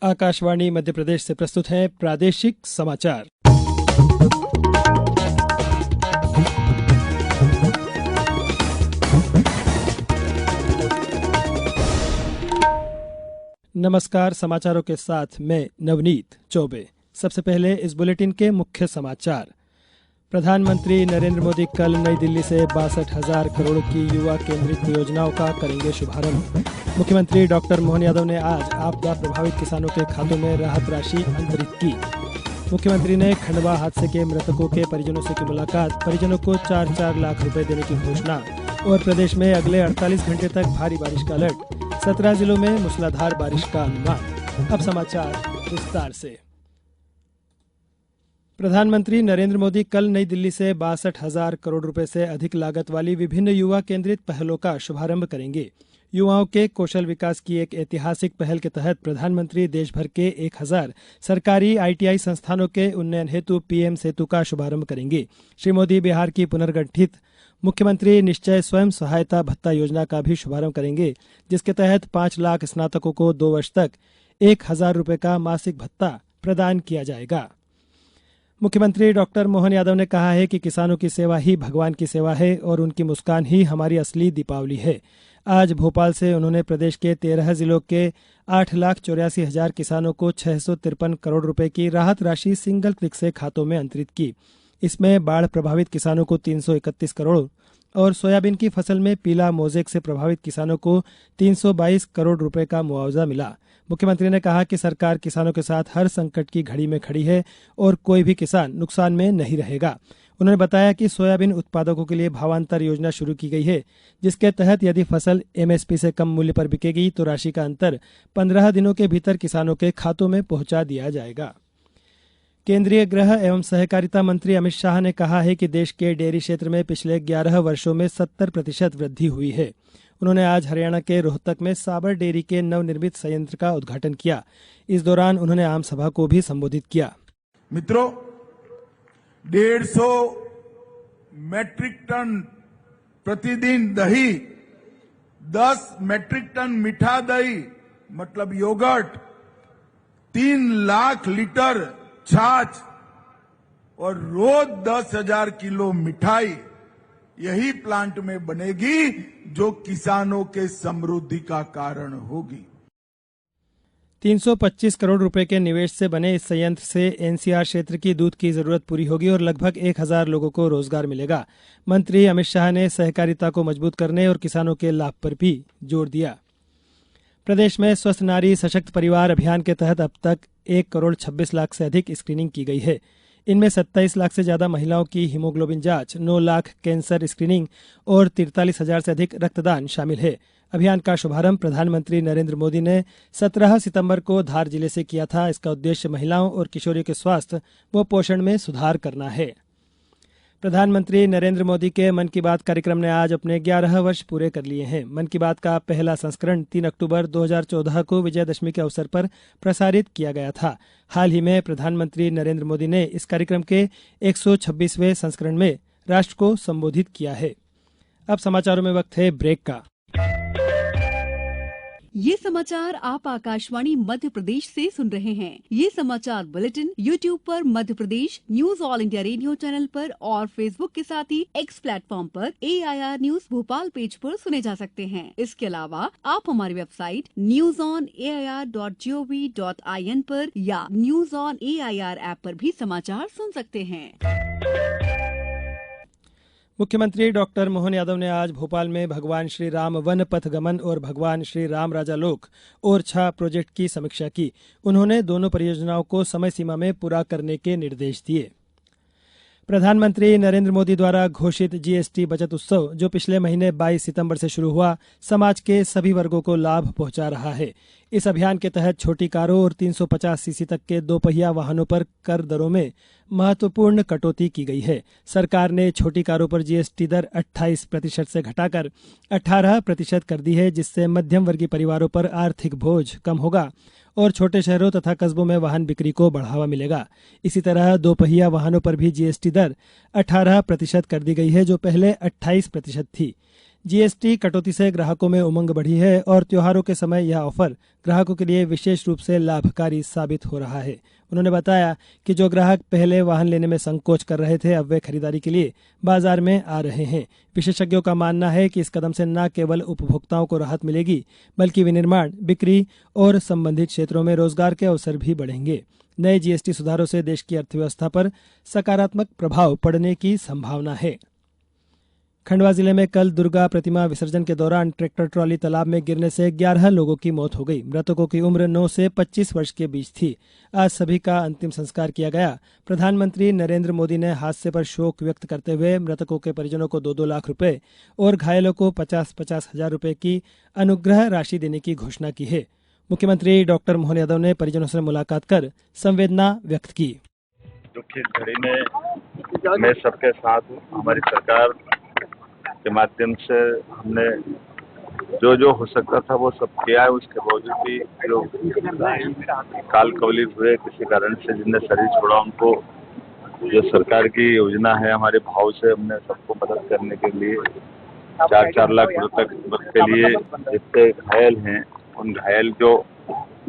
आकाशवाणी मध्य प्रदेश से प्रस्तुत है प्रादेशिक समाचार। नमस्कार, समाचारों के साथ मैं नवनीत चौबे। सबसे पहले इस बुलेटिन के मुख्य समाचार। प्रधानमंत्री नरेंद्र मोदी कल नई दिल्ली से 62,000 करोड़ की युवा केंद्रित योजनाओं का करेंगे शुभारंभ। मुख्यमंत्री डॉक्टर मोहन यादव ने आज आपदा प्रभावित किसानों के खातों में राहत राशि अंतरित की। मुख्यमंत्री ने खंडवा हादसे के मृतकों के परिजनों से की मुलाकात, परिजनों को 4-4 लाख रुपए देने की घोषणा। और प्रदेश में अगले 48 घंटे तक भारी बारिश का अलर्ट, 17 जिलों में मूसलाधार बारिश का अनुमान। अब समाचार विस्तार से। प्रधानमंत्री नरेंद्र मोदी कल नई दिल्ली से 62,000 करोड़ रुपए से अधिक लागत वाली विभिन्न युवा केंद्रित पहलों का शुभारंभ करेंगे। युवाओं के कौशल विकास की एक ऐतिहासिक पहल के तहत प्रधानमंत्री देश भर के 1,000 सरकारी ITI संस्थानों के उन्नयन हेतु PM सेतु का शुभारंभ करेंगे। श्री मोदी बिहार की पुनर्गठित मुख्यमंत्री निश्चय स्वयं सहायता भत्ता योजना का भी शुभारंभ करेंगे, जिसके तहत 5 लाख स्नातकों को 2 वर्ष तक 1,000 रुपए का मासिक भत्ता प्रदान किया जाएगा। मुख्यमंत्री डॉक्टर मोहन यादव ने कहा है कि किसानों की सेवा ही भगवान की सेवा है और उनकी मुस्कान ही हमारी असली दीपावली है। आज भोपाल से उन्होंने प्रदेश के 13 जिलों के 8,84,000 किसानों को 653 करोड़ रुपए की राहत राशि सिंगल क्लिक से खातों में अंतरित की। इसमें बाढ़ प्रभावित किसानों को 331 करोड़ और सोयाबीन की फसल में पीला मोज़ेक से प्रभावित किसानों को 322 करोड़ रुपए का मुआवजा मिला। मुख्यमंत्री ने कहा कि सरकार किसानों के साथ हर संकट की घड़ी में खड़ी है और कोई भी किसान नुकसान में नहीं रहेगा। उन्होंने बताया कि सोयाबीन उत्पादकों के लिए भावांतर योजना शुरू की गई है, जिसके तहत यदि फसल MSP से कम मूल्य पर बिकेगी तो राशि का अंतर 15 दिनों के भीतर किसानों के खातों में पहुंचा दिया जाएगा। केंद्रीय गृह एवं सहकारिता मंत्री अमित शाह ने कहा है कि देश के डेयरी क्षेत्र में पिछले 11 वर्षों में 70% वृद्धि हुई है। उन्होंने आज हरियाणा के रोहतक में साबर डेयरी के नवनिर्मित संयंत्र का उद्घाटन किया। इस दौरान उन्होंने आम सभा को भी संबोधित किया। मित्रों, 150 मेट्रिक टन प्रतिदिन दही, 10 मेट्रिक टन मीठा दही मतलब योगर्ट, 3 लाख लीटर छाछ और रोज 10,000 किलो मिठाई यही प्लांट में बनेगी, जो किसानों के समृद्धि का कारण होगी। 325 करोड़ रुपए के निवेश से बने इस संयंत्र से NCR क्षेत्र की दूध की जरूरत पूरी होगी और लगभग 1,000 लोगों को रोजगार मिलेगा। मंत्री अमित शाह ने सहकारिता को मजबूत करने और किसानों के लाभ पर भी जोर दिया। प्रदेश में स्वस्थ नारी सशक्त परिवार अभियान के तहत अब तक 1 करोड़ 26 लाख से अधिक स्क्रीनिंग की गई है। इनमें 27 लाख से ज्यादा महिलाओं की हीमोग्लोबिन जांच, 9 लाख कैंसर स्क्रीनिंग और 43,000 से अधिक रक्तदान शामिल है। अभियान का शुभारंभ प्रधानमंत्री नरेंद्र मोदी ने 17 सितंबर को धार जिले से किया था। इसका उद्देश्य महिलाओं और किशोरियों के स्वास्थ्य व पोषण में सुधार करना है। प्रधानमंत्री नरेंद्र मोदी के मन की बात कार्यक्रम ने आज अपने 11 वर्ष पूरे कर लिए हैं। मन की बात का पहला संस्करण 3 अक्टूबर 2014 को विजयदशमी के अवसर पर प्रसारित किया गया था। हाल ही में प्रधानमंत्री नरेंद्र मोदी ने इस कार्यक्रम के 126वें संस्करण में राष्ट्र को संबोधित किया है। अब समाचारों में वक्त है ब्रेक का। ये समाचार आप आकाशवाणी मध्य प्रदेश से सुन रहे हैं। ये समाचार बुलेटिन YouTube पर Madhya Pradesh news all India radio channel पर और Facebook के साथ ही X प्लेटफॉर्म पर AIR न्यूज भोपाल पेज पर सुने जा सकते हैं। इसके अलावा आप हमारी वेबसाइट newsonair.gov.in पर या न्यूज ऑन AIR ऐप पर भी समाचार सुन सकते हैं। मुख्यमंत्री डॉक्टर मोहन यादव ने आज भोपाल में भगवान श्री राम वन पथ गमन और भगवान श्री राम राजा लोक ओरछा प्रोजेक्ट की समीक्षा की। उन्होंने दोनों परियोजनाओं को समय सीमा में पूरा करने के निर्देश दिए। प्रधानमंत्री नरेंद्र मोदी द्वारा घोषित GST बचत उत्सव, जो पिछले महीने 22 सितंबर से शुरू हुआ, समाज के सभी वर्गों को लाभ पहुंचा रहा है। इस अभियान के तहत छोटी कारों और 350 सीसी तक के 2 पहिया वाहनों पर कर दरों में महत्वपूर्ण कटौती की गई है। सरकार ने छोटी कारों पर GST दर 28% से घटाकर 18% कर दी है, जिससे मध्यम वर्गीय परिवारों पर आर्थिक बोझ कम होगा और छोटे शहरों तथा कस्बों में वाहन बिक्री को बढ़ावा मिलेगा। इसी तरह 2 पहिया वाहनों पर भी GST दर 18% कर दी गई है, जो पहले 28% थी। जीएसटी कटौती से ग्राहकों में उमंग बढ़ी है और त्योहारों के समय यह ऑफर ग्राहकों के लिए विशेष रूप से लाभकारी साबित हो रहा है। उन्होंने बताया कि जो ग्राहक पहले वाहन लेने में संकोच कर रहे थे, अब वे खरीदारी के लिए बाजार में आ रहे हैं। विशेषज्ञों का मानना है कि इस कदम से न केवल उपभोक्ताओं को राहत मिलेगी, बल्कि विनिर्माण, बिक्री और संबंधित क्षेत्रों में रोजगार के अवसर भी बढ़ेंगे। नए जीएसटी सुधारों से देश की अर्थव्यवस्था पर सकारात्मक प्रभाव पड़ने की संभावना है। खंडवा जिले में कल दुर्गा प्रतिमा विसर्जन के दौरान ट्रैक्टर ट्रॉली तालाब में गिरने से 11 लोगों की मौत हो गई। मृतकों की उम्र 9 से 25 वर्ष के बीच थी। आज सभी का अंतिम संस्कार किया गया। प्रधानमंत्री नरेंद्र मोदी ने हादसे पर शोक व्यक्त करते हुए मृतकों के परिजनों को 2-2 लाख रुपए और घायलों को 50-50 हजार रुपए की अनुग्रह राशि देने की घोषणा की है। मुख्यमंत्री डॉक्टर मोहन यादव ने परिजनों से मुलाकात कर संवेदना व्यक्त की। दुख की घड़ी में मैं सबके साथ हूँ। हमारी सरकार के माध्यम से हमने जो हो सकता था वो सब किया है। उसके बावजूद भी जो काल कवलित हुए किसी कारण से, जिनने शरीर छोड़ा, उनको जो सरकार की योजना है हमारे भाव से हमने सबको मदद करने के लिए 4-4 लाख रुपए तक के लिए जितने घायल हैं, उन घायल जो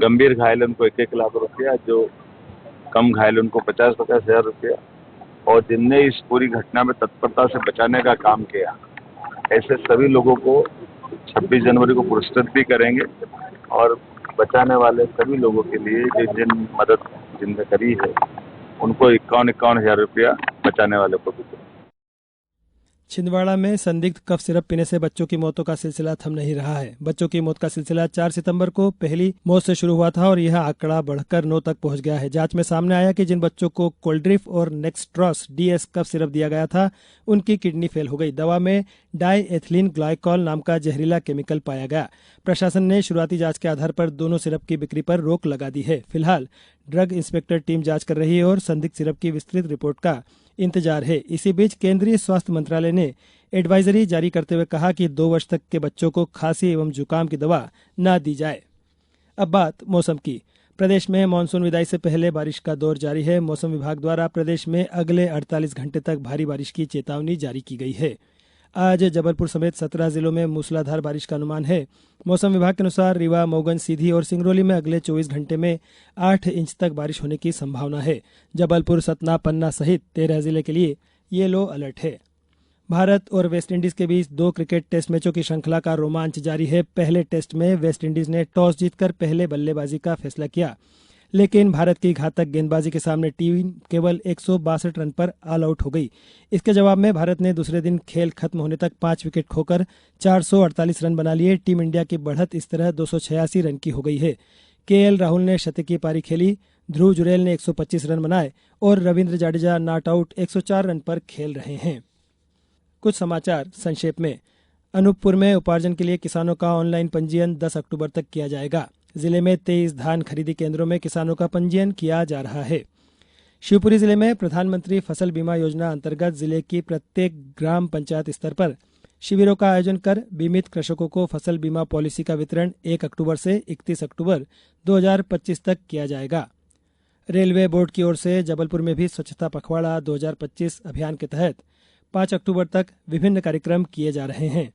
गंभीर घायल उनको 1-1 लाख रुपया, जो कम घायल उनको 50-50 हजार रुपया, और जिनने इस पूरी घटना में तत्परता से बचाने का काम किया, ऐसे सभी लोगों को 26 जनवरी को पुरस्कृत भी करेंगे। और बचाने वाले सभी लोगों के लिए जिन मदद जिनने करी है, उनको 51 हजार रुपया बचाने वाले को भी करेंगे। छिंदवाड़ा में संदिग्ध कफ सिरप पीने से बच्चों की मौतों का सिलसिला थम नहीं रहा है। बच्चों की मौत का सिलसिला 4 सितंबर को पहली मौत से शुरू हुआ था और यह आंकड़ा बढ़कर 9 तक पहुंच गया है। जांच में सामने आया कि जिन बच्चों को कोल्ड्रिफ और नेक्स्ट्रॉस डीएस कफ सिरप दिया गया था, उनकी किडनी फेल हो गई। दवा में डाईएथिलीन ग्लाइकॉल नाम का जहरीला केमिकल पाया गया। प्रशासन ने शुरुआती जांच के आधार पर दोनों सिरप की बिक्री पर रोक लगा दी है। फिलहाल ड्रग इंस्पेक्टर टीम जांच कर रही है और संदिग्ध सिरप की विस्तृत रिपोर्ट का इंतजार है। इसी बीच केंद्रीय स्वास्थ्य मंत्रालय ने एडवाइजरी जारी करते हुए कहा कि 2 वर्ष तक के बच्चों को खांसी एवं जुकाम की दवा न दी जाए। अब बात मौसम की। प्रदेश में मानसून विदाई से पहले बारिश का दौर जारी है। मौसम विभाग द्वारा प्रदेश में अगले 48 घंटे तक भारी बारिश की चेतावनी जारी की गई है। आज जबलपुर समेत 17 जिलों में मूसलाधार बारिश का अनुमान है। मौसम विभाग के अनुसार रीवा, मऊगन, सीधी और सिंगरौली में अगले 24 घंटे में 8 इंच तक बारिश होने की संभावना है। जबलपुर, सतना, पन्ना सहित 13 जिले के लिए येलो अलर्ट है। भारत और वेस्टइंडीज के बीच 2 क्रिकेट टेस्ट मैचों की श्रृंखला का रोमांच जारी है। पहले टेस्ट में वेस्टइंडीज ने टॉस जीतकर पहले बल्लेबाजी का फैसला किया, लेकिन भारत की घातक गेंदबाजी के सामने टीम केवल 162 रन पर ऑल आउट हो गई। इसके जवाब में भारत ने दूसरे दिन खेल खत्म होने तक 5 विकेट खोकर 448 रन बना लिए। टीम इंडिया की बढ़त इस तरह 286 रन की हो गई है। केएल राहुल ने शतकीय पारी खेली, ध्रुव जुरैल ने 125 रन बनाए और Ravindra Jadeja not out 104 run पर खेल रहे हैं। कुछ समाचार संक्षेप में। अनूपपुर में उपार्जन के लिए किसानों का ऑनलाइन पंजीयन 10 अक्टूबर तक किया जाएगा। जिले में 23 धान खरीदी केंद्रों में किसानों का पंजीयन किया जा रहा है। शिवपुरी जिले में प्रधानमंत्री फसल बीमा योजना अंतर्गत जिले की प्रत्येक ग्राम पंचायत स्तर पर शिविरों का आयोजन कर बीमित कृषकों को फसल बीमा पॉलिसी का वितरण 1 अक्टूबर से 31 अक्टूबर 2025 तक किया जाएगा। रेलवे बोर्ड की ओर से जबलपुर में भी स्वच्छता पखवाड़ा 2025 अभियान के तहत 5 अक्टूबर तक विभिन्न कार्यक्रम किए जा रहे हैं।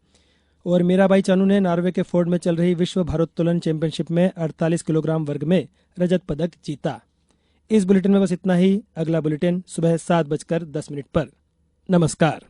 और मीराबाई चानू ने नॉर्वे के फोर्ड में चल रही विश्व भारोत्तोलन चैंपियनशिप में 48 किलोग्राम वर्ग में रजत पदक जीता। इस बुलेटिन में बस इतना ही। अगला बुलेटिन सुबह 7:10 पर। नमस्कार।